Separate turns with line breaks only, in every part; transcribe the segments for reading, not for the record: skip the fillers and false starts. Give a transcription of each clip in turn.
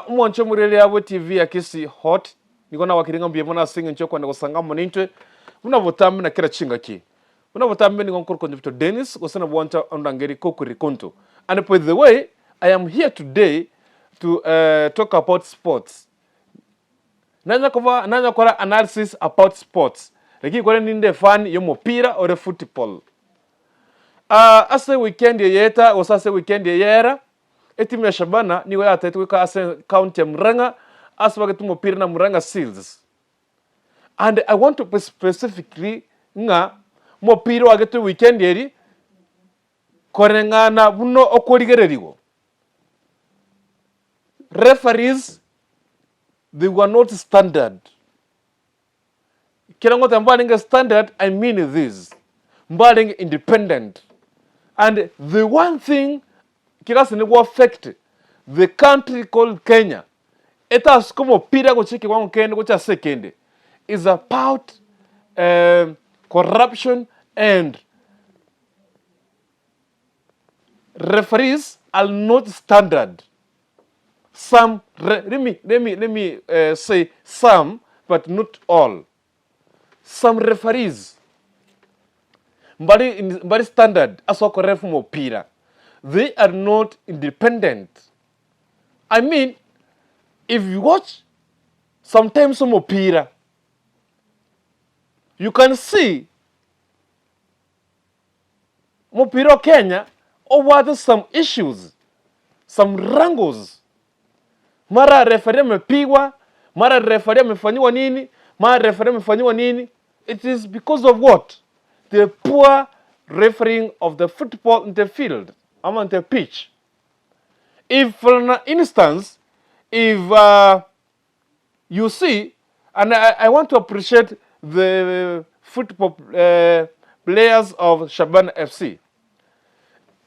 Mwancho murele abo TV ya kisi hot. Nikona wakiringa mbiyemona singa nchoko na kusanga monintwe. Muna votambe na kila chinga ki. Muna votambe ni ngonkoro konjipito Dennis. Kusana buwanta ondangeri kokuri konto. And by the way, I am here today to talk about sports. Nanya kwa analysis about sports. Lakini kwa ninde fan yomo pira ore football. Ase weekend yeta, osase weekend yera. Etimu ya Shabana niwe ataituweka ase county ya Murang'a ase waketu mopira na Murang'a Seals. And I want to be specifically nga mopira waketu weekend yeri korengana buno okorigererigo. Referees, they were not standard. Kila ngote mbalinga standard, I mean this. Mbalinga independent. And the one thing kirasi ni affect the country called Kenya. Eta como pira kuchiki wangu kende kucha sekende is about corruption and referees are not standard. Some let me say some, but not all. Some referees mbali standard asoko refu mo pira. They are not independent. I mean, if you watch sometimes some opera, you can see Mopiro Kenya over some issues, some wrangles. Mara referee amepigwa, mara referee amefanywa nini, mara referee amefanywa nini. It is because of what? The poor refereeing of the football in the field. I'm on the pitch. If, for instance, if you see, and I want to appreciate the football players of Shabana FC.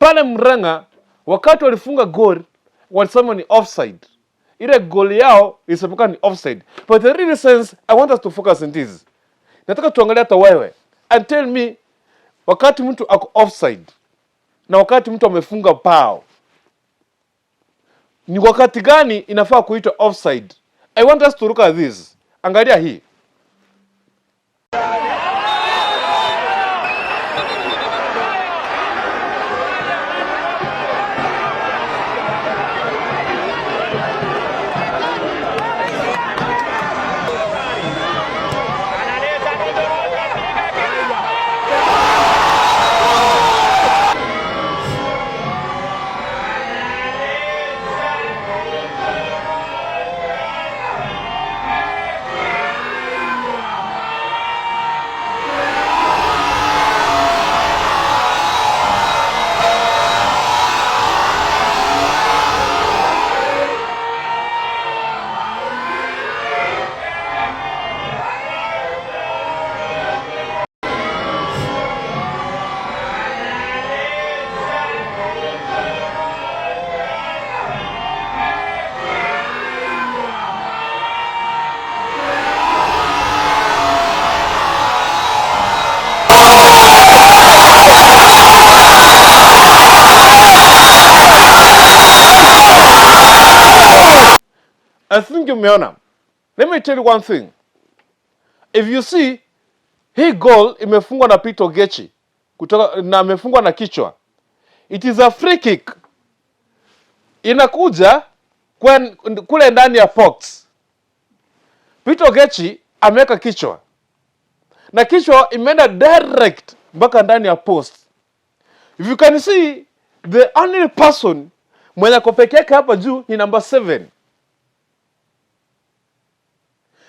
Pale Murang'a, wakati walifunga goal, walisema ni offside. Ile goal yao isemekana ni offside. But the real sense, I want us to focus on this. Nataka tuangalia hata wewe. And tell me, wakati mtu ako offside, na wakati mtu amefunga bao, ni wakati gani inafaa kuitwa offside? I want us to look at this. Angalia hii. I think you meona. Let me tell you one thing. If you see, hii goal imefungwa na Peter Gechi kutoka na imefungwa na kichwa. It is a free kick. Inakuja kule ndani ya box. Peter Gechi ameweka kichwa. Na kichwa imeenda direct mpaka ndani ya post. If you can see, the only person mwenye ako peke yake hapa juu ni number 7.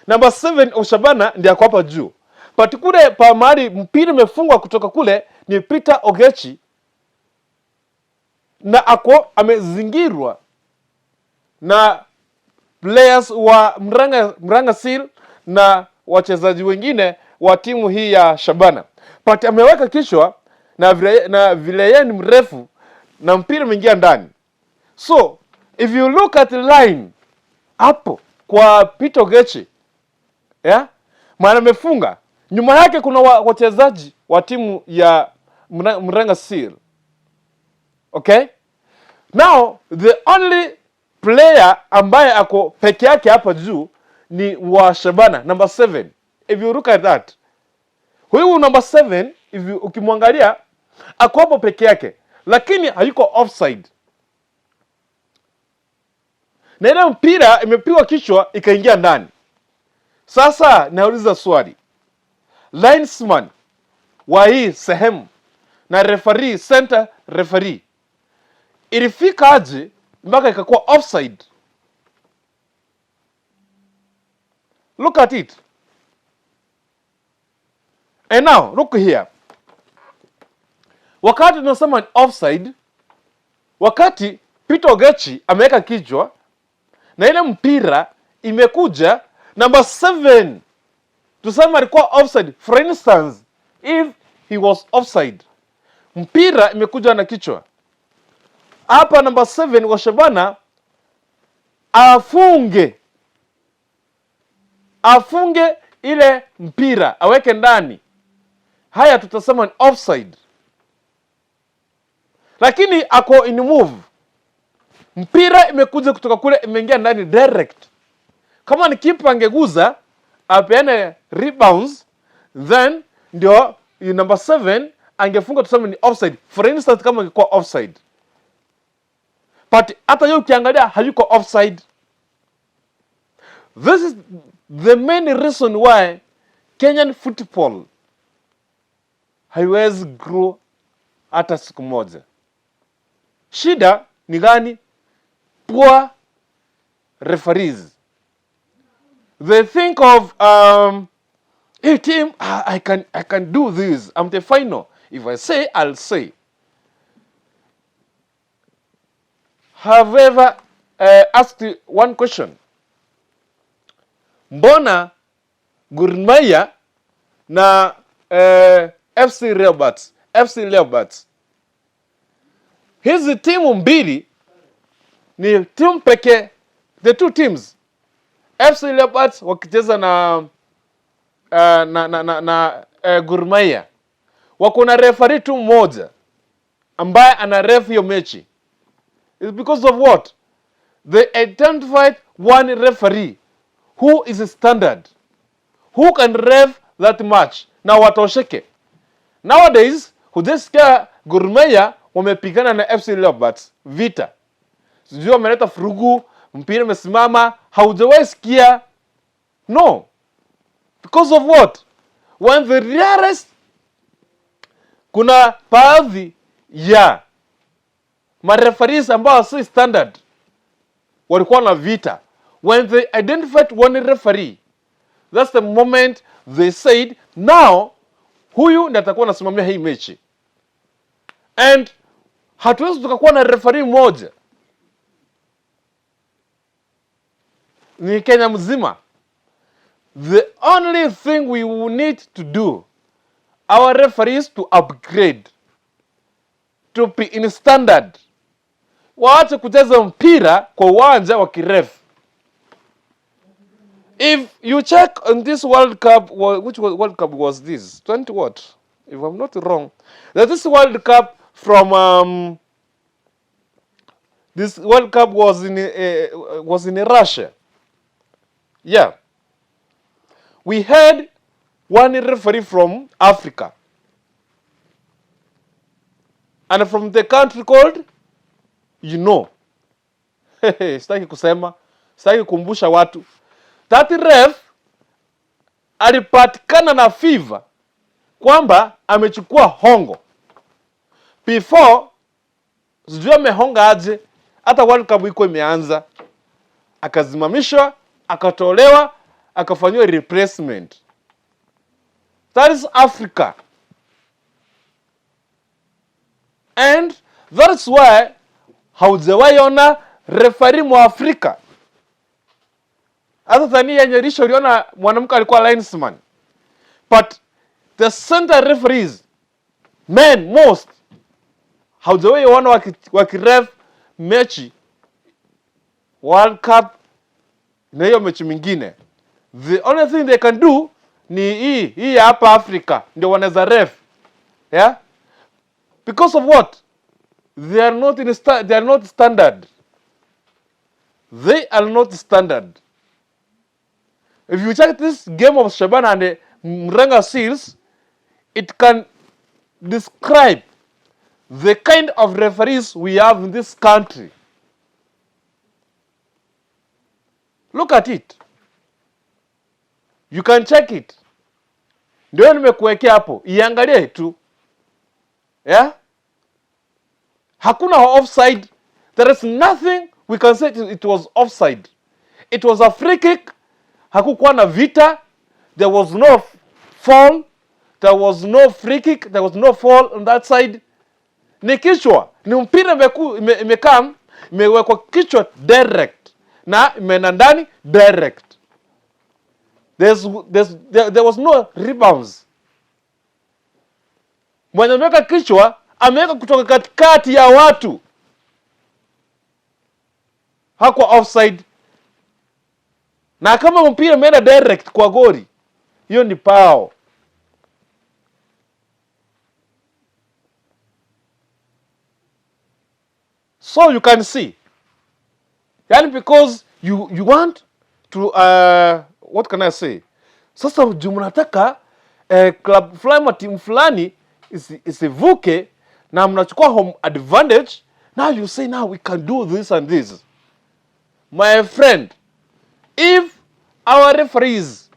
Number 7 of Shabana ndiye ako hapa juu. But kule pa mahali mpira imefungwa kutoka kule ni Peter Ogechi. Na ako amezingirwa na players wa Murang'a Seal na wachezaji wengine wa timu hii ya Shabana. But ameweka kichwa na vile yeye ni mrefu na mpira umeingia ndani. So, if you look at the line hapo kwa Peter Ogechi, yeah? Maana amefunga. Nyuma yake kuna wachezaji wa timu ya Murang'a Seal. Okay? Now, the only player ambaye ako peke yake hapa juu ni wa Shabana, number 7. If you look at that, huyu number 7, ukimwangalia ako hapo peke yake, lakini hayuko offside. Na ile mpira imepigwa kichwa ikaingia ndani. Sasa nauliza swali, linesman wa hii sehemu na referee, center referee, ilifika aje mpaka ikakuwa offside? Look at it. And now look here, wakati tunasema offside, wakati Peter Ogechi ameweka kichwa na ile mpira imekuja number 7, tuseme alikuwa offside. For instance, if he was offside, mpira imekuja na kichwa hapa, number 7 wa Shabana afunge ile mpira aweke ndani, haya tutasema offside. Lakini ako in move, mpira imekuja kutoka kule imeingia ndani direct. Kama ni kipa angeguza apeane rebounds, then ndio number 7 angefunga, tuseme ni offside. For instance, kama ingekuwa offside, but hata yeye ukiangalia hayuko offside. This is the main reason why Kenyan football haiwezi grow hata siku moja. Shida ni gani? Poor referees. They think of hey team, I can do this. I'm the final. If I say, I'll say. Have ever asked one question? Mbona Gor Mahia na FC Leopards, hizi timu mbili ni timu pekee, the two teams, FC Leopards wakicheza na Gor Mahia, wako na referee tu mmoja ambaye ana ref hiyo mechi. It's because of what? They identified one referee who is standard, who can ref that match na watosheke. Nowadays, hujasikia Gor Mahia wamepigana na FC Leopards vita, sijui wameleta furugu, mpira umesimama, haujawahi sikia. No. Because of what? When the rarest, kuna baadhi ya mareferees ambao si standard walikuwa na vita. When they identified one referee, that's the moment they said, now huyu ndiye atakuwa anasimamia hii mechi. And hatuwezi tukakuwa na referee mmoja ni Kenya mzima. The only thing we will need to do, our referees to upgrade, to be in standard. Waache kucheza mpira kwa uwanja wa kiref. If you check on this World Cup, which World Cup was this? 20 what? If I'm not wrong. This World Cup from this World Cup was in Russia. Yeah. We had one referee from Africa. And from the country called, sitaki kusema, sitaki kukumbusha watu. That ref alipatikana na fever kwamba amechukua hongo. Before, sijui amehonga aje, hata World Cup iko imeanza, akazimamishwa, akatolewa, akafanywa replacement. That is Africa. And that's why haujawahi ona referee mu Afrika. Hata Tanzania yenye risho uliona mwanamke alikuwa linesman. But the center referees, men most, haujawahi ona wakiref mechi World Cup na hiyo mechi mingine. The only thing they can do ni hii hapa Afrika ndio wanaweza ref. Yeah? Because of what? They are not standard. they are not standard. If you check this game of Shabana and Murang'a Seals, it can describe the kind of referees we have in this country. Look at it. You can check it. Ndio nimekuwekea hapo. Iangalie tu. Yeah? Hakuna offside. There is nothing we can say it was offside. It was a free kick. Hakukuwa na vita. There was no fall. There was no free kick. There was no fall on that side. Ni kichwa. Ni mpira imekaa imewekwa kichwa direct. Na imeenda ndani direct. There was no rebounds. Mwenye ameweka kichwa ameweka kutoka katikati ya watu. Hakuwa offside. Na kama mpira umeenda direct kwa goli, hiyo ni pao. So you can see. Yani because you want to what can I say? Sasa mnataka club fulani team fulani isivuke na mnachukua home advantage. Now you say now we can do this and this. My friend, if our referees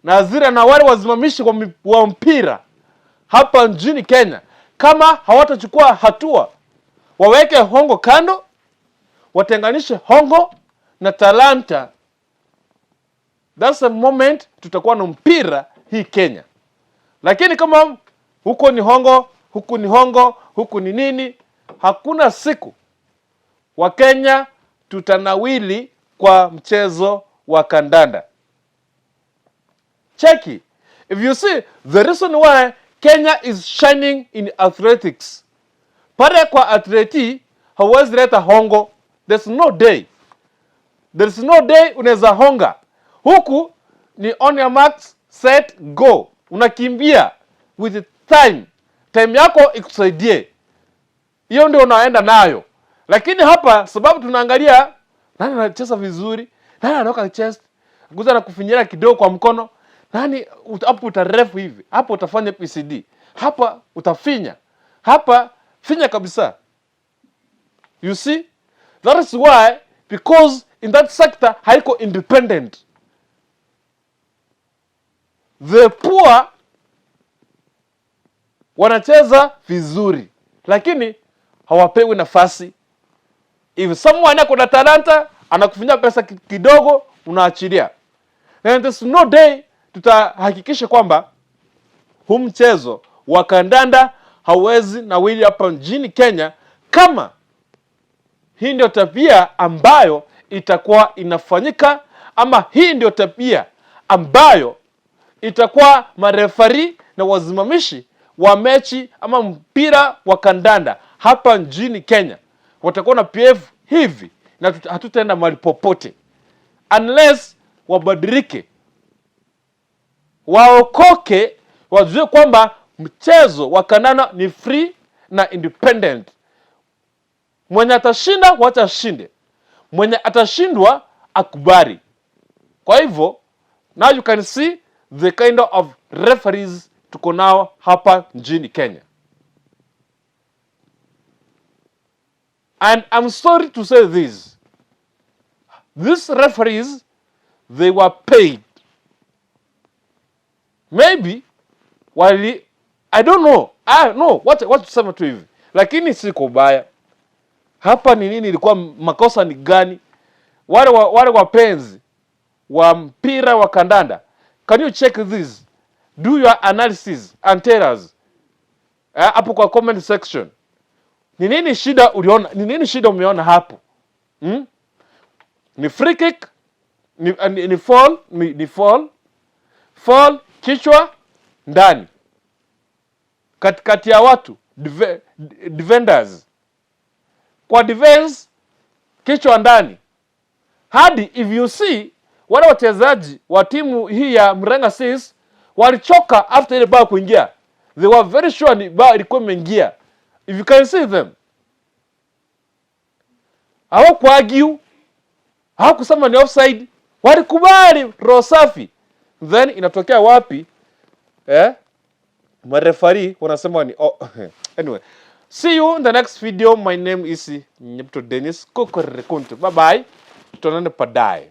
na zira na wale wazimamishi wa mpira hapa nchini Kenya, kama hawatachukua hatua, waweke hongo kando, watenganishe hongo na talanta, that's the moment tutakuwa na mpira hii Kenya. Lakini kama huko ni hongo, huku ni hongo, huku ni nini, hakuna siku wa Kenya tutanawili kwa mchezo wa kandanda. Check it. If you see the reason why Kenya is shining in athletics, pale kwa athleti hawezi leta hongo. There's no day. There's no day unaweza honga. Huku ni on your marks, set, go. Unakimbia with time. Time yako ikusaidie. Hiyo ndio unaenda nayo. Lakini hapa sababu tunaangalia nani anacheza vizuri, nani anatoka chest, nguza na kufinyira kidogo kwa mkono, nani hapo utarefu hivi, hapo utafanya PCD, hapa utafinya, hapa finya kabisa. You see? That is why, because in that sector haiko independent. The poor wanacheza vizuri, lakini hawapewi nafasi. If someone ako na talanta, anakufinya pesa kidogo, unaachilia. And there's no day tutahakikisha kwamba huu mchezo wa kandanda hawezi nawili hapa nchini Kenya, kama hii ndio tabia ambayo itakuwa inafanyika, ama hii ndio tabia ambayo itakuwa marefari na wazimamishi wa mechi ama mpira wa kandanda hapa nchini Kenya watakuwa na PF hivi, na hatutaenda mahali popote unless wabadilike, waokoke, wajue kwamba mchezo wa kandanda ni free na independent. Mwenye atashinda wacha ashinde, mwenye atashindwa akubali. Kwa hivyo now you can see the kind of referees tuko nao hapa nchini Kenya. And I'm sorry to say this. These referees, they were paid. Maybe, I don't know. I know what to say to hivi. Lakini siko baya. Hapa ni nini, ilikuwa makosa ni gani? Wale wapenzi wa mpira wa kandanda, can you check this? Do your analysis and tell us. Hapo kwa comment section. Ni nini shida uliona? Ni nini shida umeona hapo? Ni free kick? Ni fall? Ni fall? Fall, kichwa, ndani. Katikati ya watu, defenders. Kwa defense, kichwa ndani. Hadi if you see, wale wachezaji wa timu hii ya Murang'a Seals walichoka after ile bao kuingia. They were very sure ni bao ilikuwa imeingia. If you can see them, hawakuargue, hawakusema ni offside, walikubali roho safi. Then inatokea wapi? Marefari wanasema ni anyway, see you in the next video. My name is Nyepto Dennis Kokorekuntu. Bye bye, tuonane baadaye.